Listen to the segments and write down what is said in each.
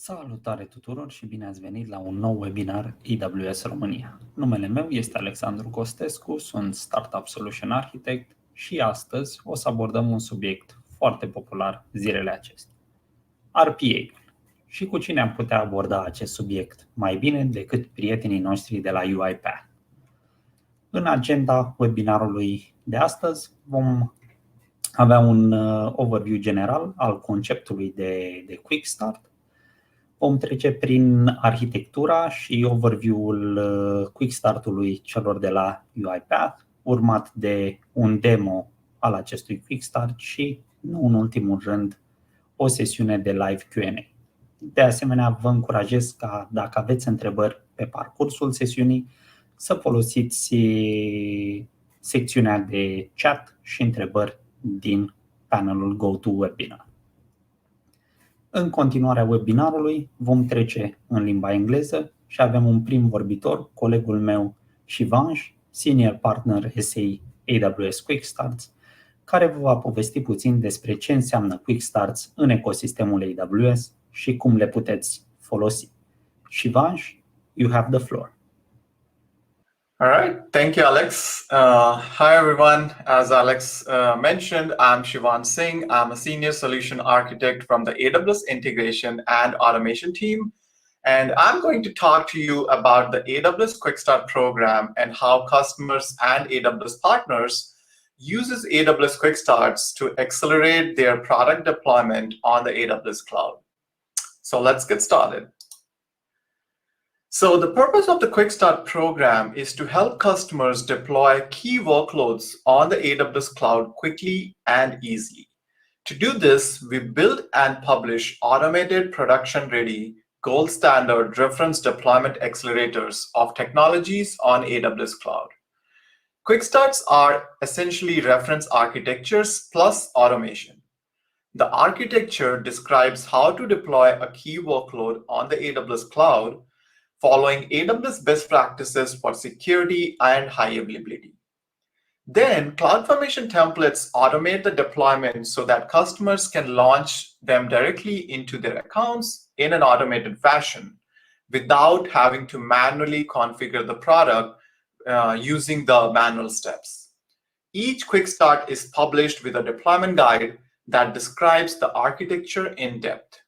Salutare tuturor și bine ați venit la un nou webinar AWS România. Numele meu este Alexandru Costescu, sunt Startup Solution Architect și astăzi o să abordăm un subiect foarte popular zilele acestea, RPA. Și cu cine am putea aborda acest subiect mai bine decât prietenii noștri de la UiPath. În agenda webinarului de astăzi vom avea un overview general al conceptului de QuickStart. Vom trece prin arhitectura și overview-ul QuickStart-ului celor de la UiPath, urmat de un demo al acestui QuickStart și, nu în ultimul rând, o sesiune de live Q&A. De asemenea, vă încurajez ca, dacă aveți întrebări pe parcursul sesiunii, să folosiți secțiunea de chat și întrebări din panelul GoToWebinar. În continuarea webinarului vom trece în limba engleză și avem un prim vorbitor, colegul meu Shivansh, Senior Partner SA AWS QuickStart, care vă va povesti puțin despre ce înseamnă QuickStarts în ecosistemul AWS și cum le puteți folosi. Shivansh, you have the floor. All right, thank you, Alex. Hi, everyone. As Alex mentioned, I'm Shivansh Singh. I'm a senior solution architect from the AWS Integration and Automation team. And I'm going to talk to you about the AWS QuickStart program and how customers and AWS partners uses AWS QuickStarts to accelerate their product deployment on the AWS cloud. So let's get started. So the purpose of the QuickStart program is to help customers deploy key workloads on the AWS cloud quickly and easily. To do this, we build and publish automated production-ready gold standard reference deployment accelerators of technologies on AWS cloud. QuickStarts are essentially reference architectures plus automation. The architecture describes how to deploy a key workload on the AWS cloud following AWS best practices for security and high availability. Then, CloudFormation templates automate the deployment so that customers can launch them directly into their accounts in an automated fashion without having to manually configure the product using the manual steps. Each QuickStart is published with a deployment guide that describes the architecture in depth.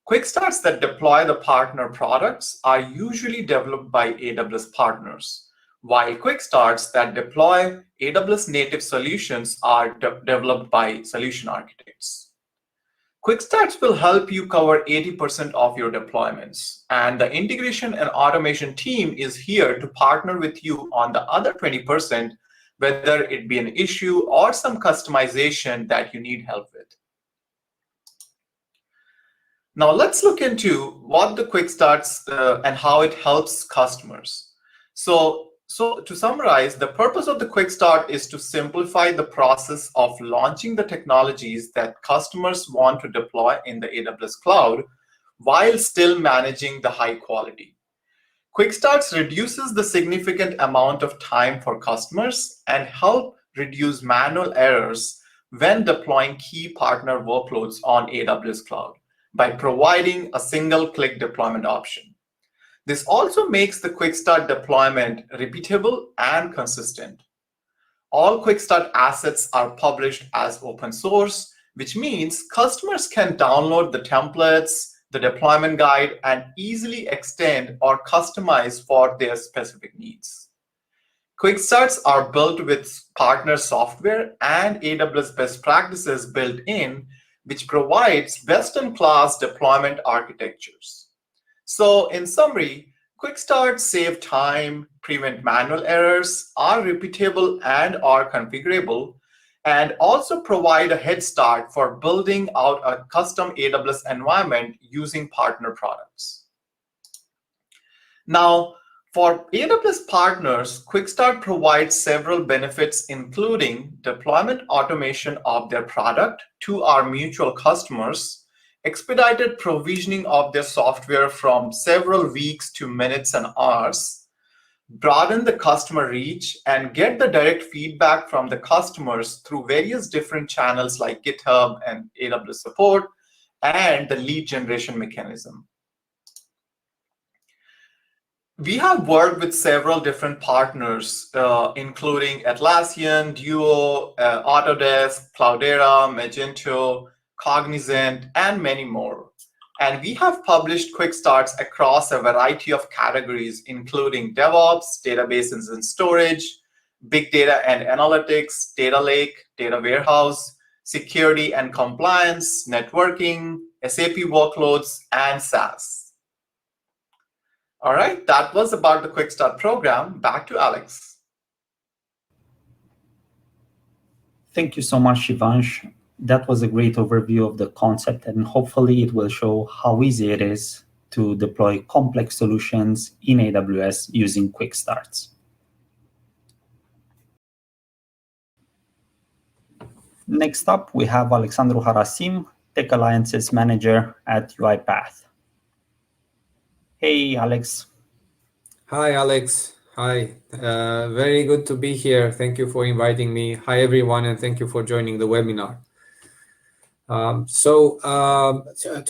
QuickStarts that deploy the partner products are usually developed by AWS partners, while QuickStarts that deploy AWS native solutions are developed by solution architects. QuickStarts will help you cover 80% of your deployments, and the integration and automation team is here to partner with you on the other 20%, whether it be an issue or some customization that you need help with. Now let's look into what the QuickStarts and how it helps customers. So to summarize, the purpose of the QuickStart is to simplify the process of launching the technologies that customers want to deploy in the AWS cloud while still managing the high quality. QuickStarts reduces the significant amount of time for customers and help reduce manual errors when deploying key partner workloads on AWS cloud by providing a single-click deployment option. This also makes the QuickStart deployment repeatable and consistent. All QuickStart assets are published as open source, which means customers can download the templates, the deployment guide, and easily extend or customize for their specific needs. QuickStarts are built with partner software and AWS best practices built in, which provides best-in-class deployment architectures. So in summary, QuickStarts save time, prevent manual errors, are repeatable and are configurable, and also provide a head start for building out a custom AWS environment using partner products. Now, for AWS partners, QuickStart provides several benefits, including deployment automation of their product to our mutual customers, expedited provisioning of their software from several weeks to minutes and hours, broaden the customer reach, and get the direct feedback from the customers through various different channels like GitHub and AWS support, and the lead generation mechanism. We have worked with several different partners, including Atlassian, Duo, Autodesk, Cloudera, Magento, Cognizant, and many more. And we have published quick starts across a variety of categories, including DevOps, databases and storage, big data and analytics, data lake, data warehouse, security and compliance, networking, SAP workloads, and SaaS. All right, that was about the Quick Start program. Back to Alex. Thank you so much, Shivansh. That was a great overview of the concept, and hopefully it will show how easy it is to deploy complex solutions in AWS using quick starts. Next up, we have Alexandru Harasim, Tech Alliances Manager at UiPath. Hey, Alex. Hi, Alex. Hi. Very good to be here. Thank you for inviting me. Hi, everyone, and thank you for joining the webinar. To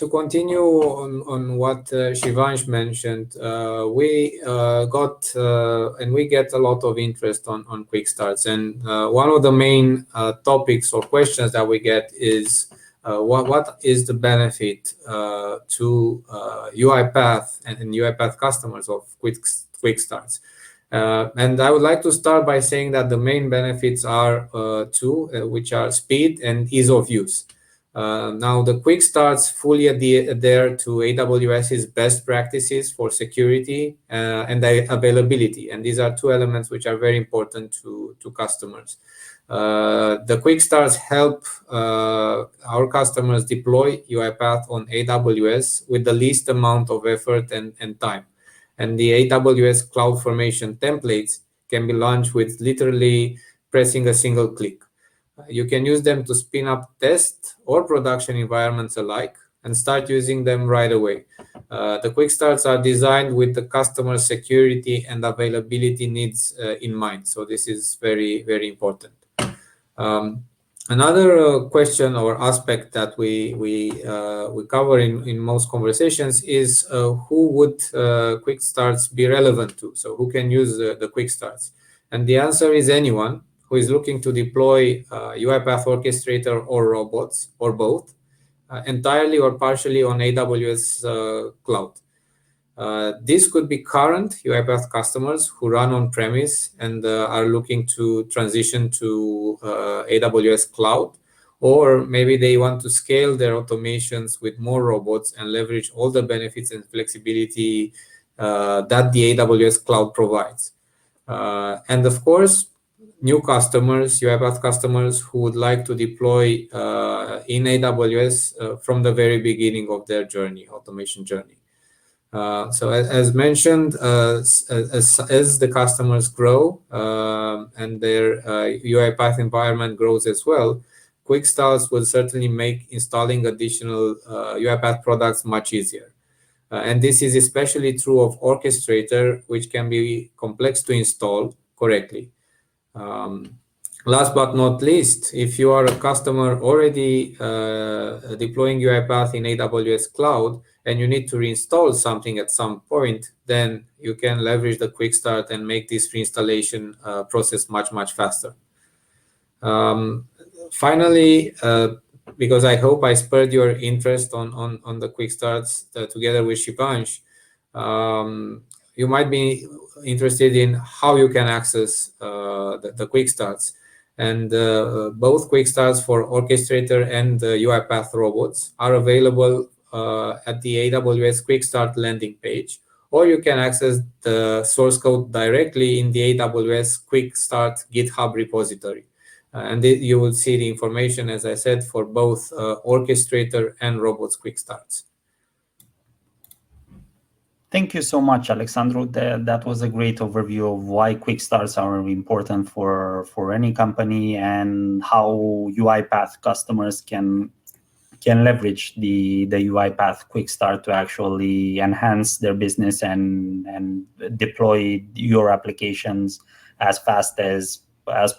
continue on what Shivansh mentioned, we got and we get a lot of interest on quick starts. And one of the main topics or questions that we get is what is the benefit to UiPath and UiPath customers of quick starts? And I would like to start by saying that the main benefits are two, which are speed and ease of use. Now, the quick starts fully adhere to AWS's best practices for security and availability. And these are two elements which are very important to customers. The quick starts help our customers deploy UiPath on AWS with the least amount of effort and time. And the AWS CloudFormation templates can be launched with literally pressing a single click. You can use them to spin up test or production environments alike and start using them right away. The quick starts are designed with the customer security and availability needs in mind. So this is very, very important. Another question or aspect that we cover in most conversations is who would quick starts be relevant to? So who can use the quick starts? And the answer is anyone who is looking to deploy UiPath Orchestrator or robots or both entirely or partially on AWS cloud. This could be current UiPath customers who run on-premise and are looking to transition to AWS cloud, or maybe they want to scale their automations with more robots and leverage all the benefits and flexibility that the AWS cloud provides. And of course, new customers, UiPath customers who would like to deploy in AWS from the very beginning of their journey, automation journey. So as mentioned, as the customers grow and their UiPath environment grows as well, quick starts will certainly make installing additional UiPath products much easier. And this is especially true of Orchestrator, which can be complex to install correctly. Last but not least, if you are a customer already deploying UiPath in AWS cloud and you need to reinstall something at some point, then you can leverage the quick start and make this reinstallation process much faster. Finally, because I hope I spurred your interest on the quick starts together with Shivansh, you might be interested in how you can access the quick starts. And both quick starts for Orchestrator and UiPath robots are available at the AWS Quick Start landing page, or you can access the source code directly in the AWS Quick Start GitHub repository. And you will see the information, as I said, for both Orchestrator and robots quick starts. Thank you so much, Alexandru. That was a great overview of why quick starts are important for any company and how UiPath customers can leverage the UiPath quick start to actually enhance their business and deploy your applications as fast as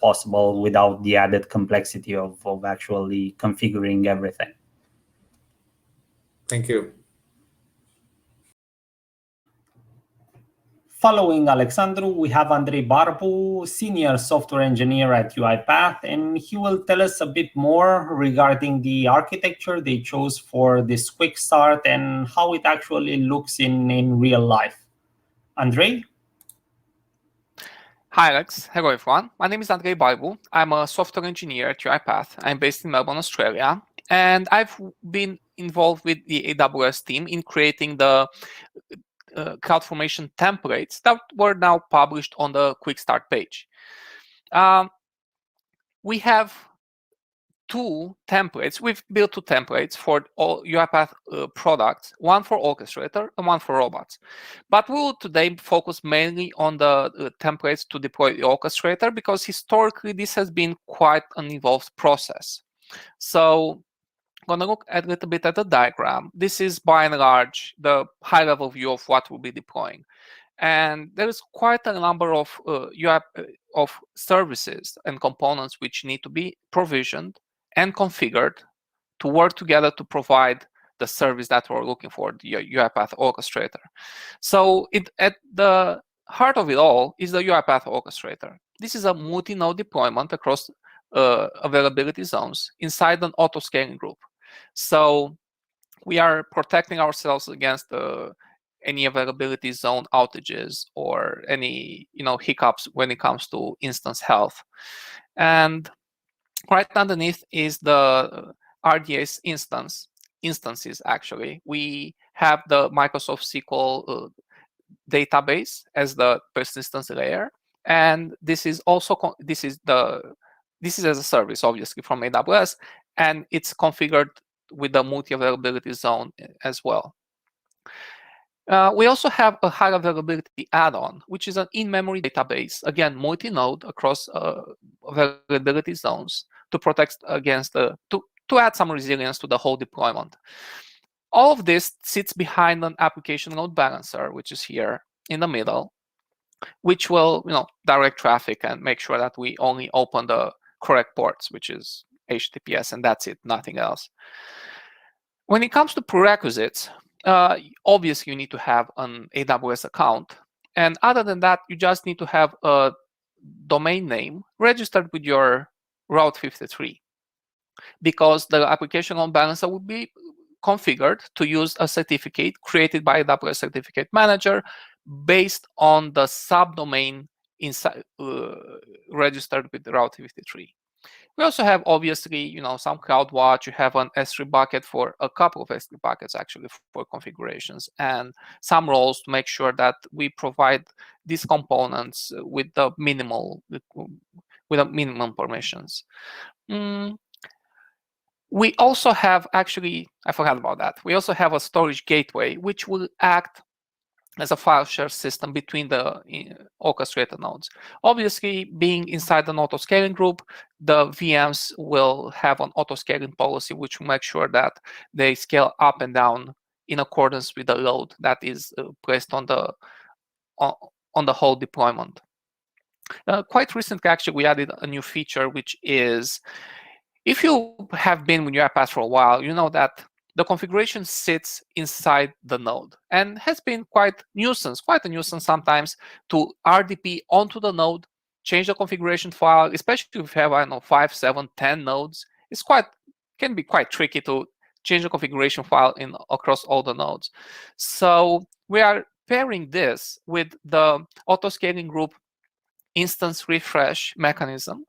possible without the added complexity of actually configuring everything. Thank you. Following Alexandru, we have Andrei Barbu, Senior Software Engineer at UiPath, and he will tell us a bit more regarding the architecture they chose for this quick start and how it actually looks in real life. Andrei? Hi, Alex. Hello, everyone. My name is Andrei Barbu. I'm a software engineer at UiPath. I'm based in Melbourne, Australia, and I've been involved with the AWS team in creating the CloudFormation templates that were now published on the Quick Start page. We have two templates. We've built two templates for all UiPath products, one for Orchestrator and one for Robots. But we will today focus mainly on the templates to deploy the Orchestrator because historically this has been quite an involved process. So I'm going to look a little bit at the diagram. This is by and large the high-level view of what we'll be deploying. And there is quite a number of services and components which need to be provisioned and configured to work together to provide the service that we're looking for, the UiPath Orchestrator. So at the heart of it all is the UiPath Orchestrator. This is a multi-node deployment across availability zones inside an auto-scaling group. So we are protecting ourselves against any availability zone outages or any hiccups when it comes to instance health. And right underneath is the RDS instances. Actually, we have the Microsoft SQL database as the persistence layer, and this is also this is as a service, obviously, from AWS, and it's configured with the multi-availability zone as well. We also have a high availability add-on, which is an in-memory database, again, multi-node across availability zones to protect against to add some resilience to the whole deployment. All of this sits behind an application load balancer, which is here in the middle, which will direct traffic and make sure that we only open the correct ports, which is HTTPS, and that's it, nothing else. When it comes to prerequisites, obviously you need to have an AWS account. And other than that, you just need to have a domain name registered with your Route 53, because the application load balancer will be configured to use a certificate created by AWS Certificate Manager based on the subdomain inside registered with Route 53. We also have, obviously, some CloudWatch. You have an S3 bucket for a couple of S3 buckets, actually, for configurations, and some roles to make sure that we provide these components with the minimum permissions. We also have, actually, I forgot about that. We also have a storage gateway, which will act as a file share system between the orchestrator nodes. Obviously, being inside an auto-scaling group, the VMs will have an auto-scaling policy, which will make sure that they scale up and down in accordance with the load that is placed on the whole deployment. Quite recently, actually, we added a new feature, which is, if you have been with UiPath for a while, you know that the configuration sits inside the node and has been quite a nuisance sometimes to RDP onto the node, change the configuration file, especially if you have, 5, 7, 10 nodes. Can be quite tricky to change the configuration file across all the nodes. So we are pairing this with the auto-scaling group instance refresh mechanism,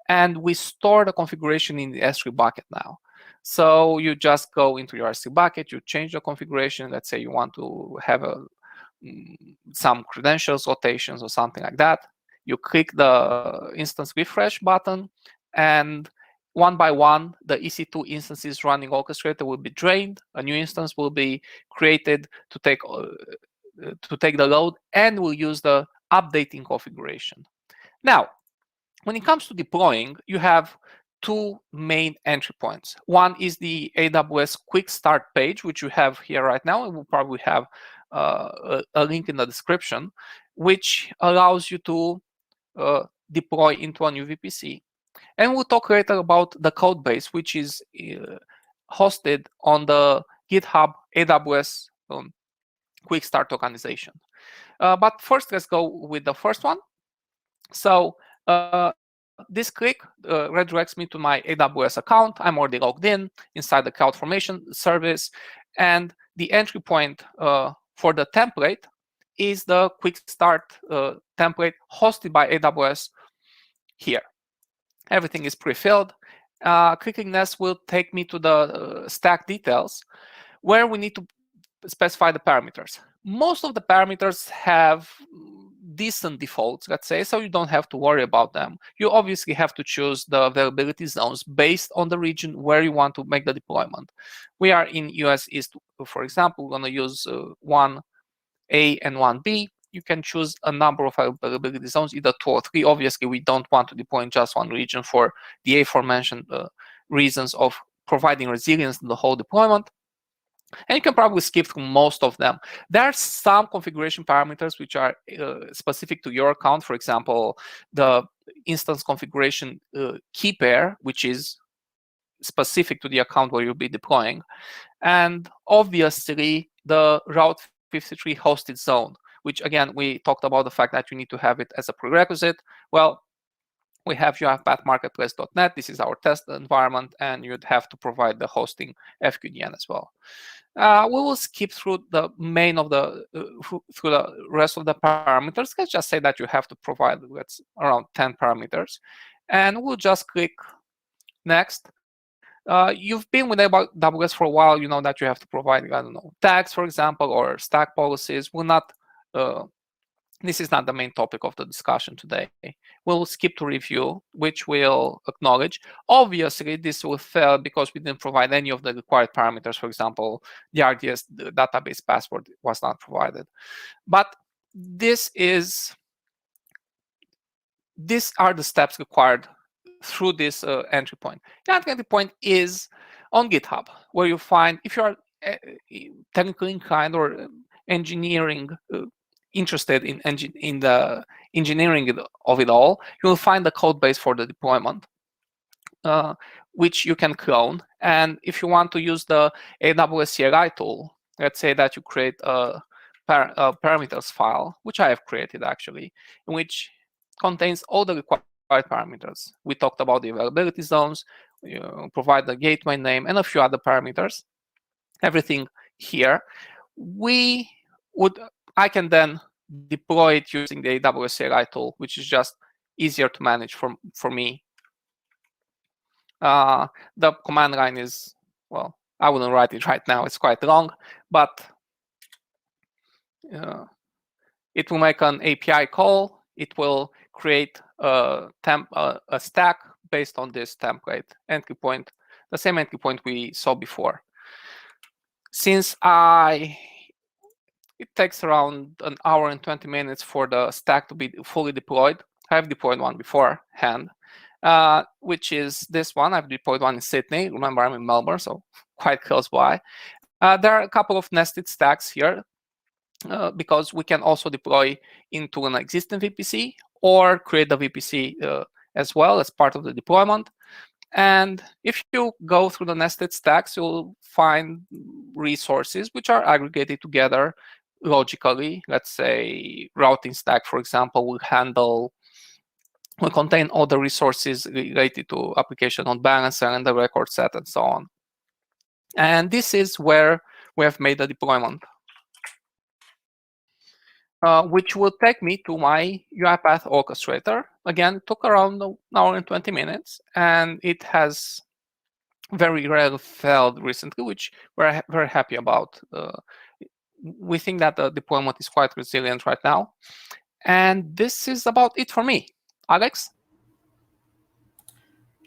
and we store the configuration in the S3 bucket now. So you just go into your S3 bucket, you change the configuration. Let's say you want to have some credentials rotations or something like that. You click the instance refresh button, and one by one, the EC2 instances running Orchestrator will be drained. A new instance will be created to take the load, and we'll use the updating configuration. Now, when it comes to deploying, you have two main entry points. One is the AWS QuickStart page, which you have here right now, and we'll probably have a link in the description, which allows you to deploy into a new VPC. And we'll talk later about the code base, which is hosted on the GitHub AWS QuickStart organization. But first, let's go with the first one. So this click redirects me to my AWS account. I'm already logged in inside the CloudFormation service, and the entry point for the template is the QuickStart template hosted by AWS here. Everything is pre-filled. Clicking next will take me to the stack details, where we need to specify the parameters. Most of the parameters have decent defaults, let's say, so you don't have to worry about them. You obviously have to choose the availability zones based on the region where you want to make the deployment. We are in US East, for example. We're going to use 1A and 1B. You can choose a number of availability zones, either 2 or 3. Obviously, we don't want to deploy in just one region for the aforementioned reasons of providing resilience to the whole deployment. And you can probably skip through most of them. There are some configuration parameters which are specific to your account. For example, the instance configuration key pair, which is specific to the account where you'll be deploying. And obviously, the Route 53 hosted zone, which again, we talked about the fact that you need to have it as a prerequisite. Well, we have UiPath marketplace.net. This is our test environment, and you'd have to provide the hosting FQDN as well. We will skip through the main of the through the rest of the parameters. Let's just say that you have to provide around 10 parameters, and we'll just click next. You've been with AWS for a while. You know that you have to provide, I don't know, tags, for example, or stack policies. We'll not. This is not the main topic of the discussion today. We'll skip to review, which we'll acknowledge. Obviously, this will fail because we didn't provide any of the required parameters. For example, the RDS the database password was not provided. But these are the steps required through this entry point. The entry point is on GitHub, where you find, if you are technically inclined or engineering interested in the engineering of it all, you will find the code base for the deployment, which you can clone. And if you want to use the AWS CLI tool, let's say that you create a parameters file, which I have created actually, in which contains all the required parameters. We talked about the availability zones, provide the gateway name, and a few other parameters. Everything here. I can then deploy it using the AWS CLI tool, which is just easier to manage for me. The command line is, well, I wouldn't write it right now. It's quite long, but it will make an API call. It will create a stack based on this template entry point, the same entry point we saw before. Since it takes around an hour and 20 minutes for the stack to be fully deployed. I have deployed one beforehand, which is this one. I've deployed one in Sydney. Remember, I'm in Melbourne, so quite close by. There are a couple of nested stacks here because we can also deploy into an existing VPC or create the VPC as well as part of the deployment. And if you go through the nested stacks, you'll find resources which are aggregated together logically. Let's say routing stack, for example, will contain all the resources related to application on balancer and the record set and so on. And this is where we have made the deployment, which will take me to my UiPath Orchestrator. Again, it took around an hour and 20 minutes, and it has very rarely failed recently, which we're very happy about. We think that the deployment is quite resilient right now. And this is about it for me. Alex?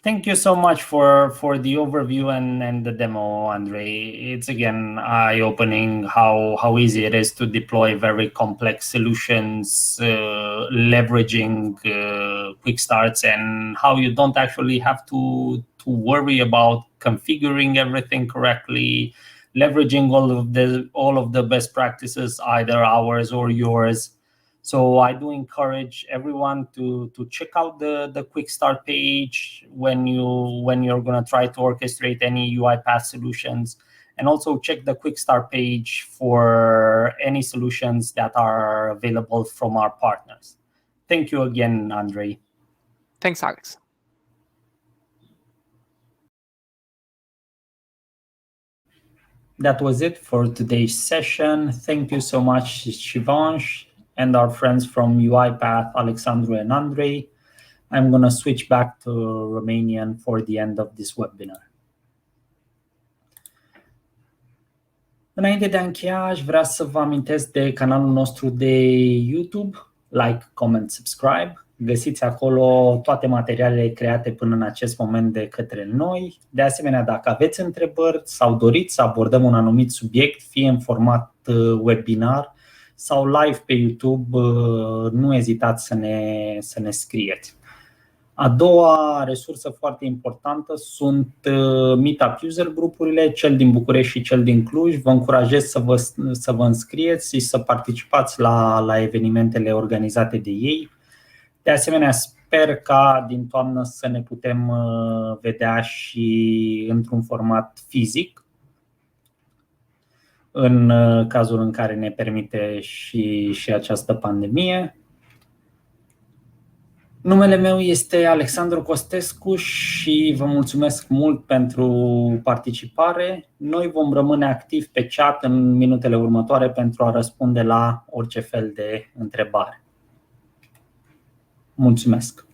Thank you so much for the overview and the demo, Andrei. It's again eye-opening how easy it is to deploy very complex solutions, leveraging quick starts, and how you don't actually have to worry about configuring everything correctly, leveraging all of the best practices, either ours or yours. So I do encourage everyone to check out the quick start page when you're going to try to orchestrate any UiPath solutions. and also check the QuickStart page for any solutions that are available from our partners. Thank you again, Andrei. Thanks, Alex. That was it for today's session. Thank you so much, Shivansh, and our friends from UiPath, Alexandru and Andrei. I'm going to switch back to Romanian for the end of this webinar. Înainte de a încheia, aș vrea să vă amintesc de canalul nostru de YouTube, like, comment, subscribe. Găsiți acolo toate materialele create până în acest moment de către noi. De asemenea, dacă aveți întrebări sau doriți să abordăm un anumit subiect, fie în format webinar sau live pe YouTube, nu ezitați să ne scrieți. A doua resursă foarte importantă sunt Meetup user grupurile, cel din București și cel din Cluj. Vă încurajez să vă înscrieți și să participați la evenimentele organizate de ei. De asemenea, sper ca din toamnă să ne putem vedea și într-un format fizic, în cazul în care ne permite și această pandemie. Numele meu este Alexandru Costescu și vă mulțumesc mult pentru participare. Noi vom rămâne activi pe chat în minutele următoare pentru a răspunde la orice fel de întrebare. Mulțumesc!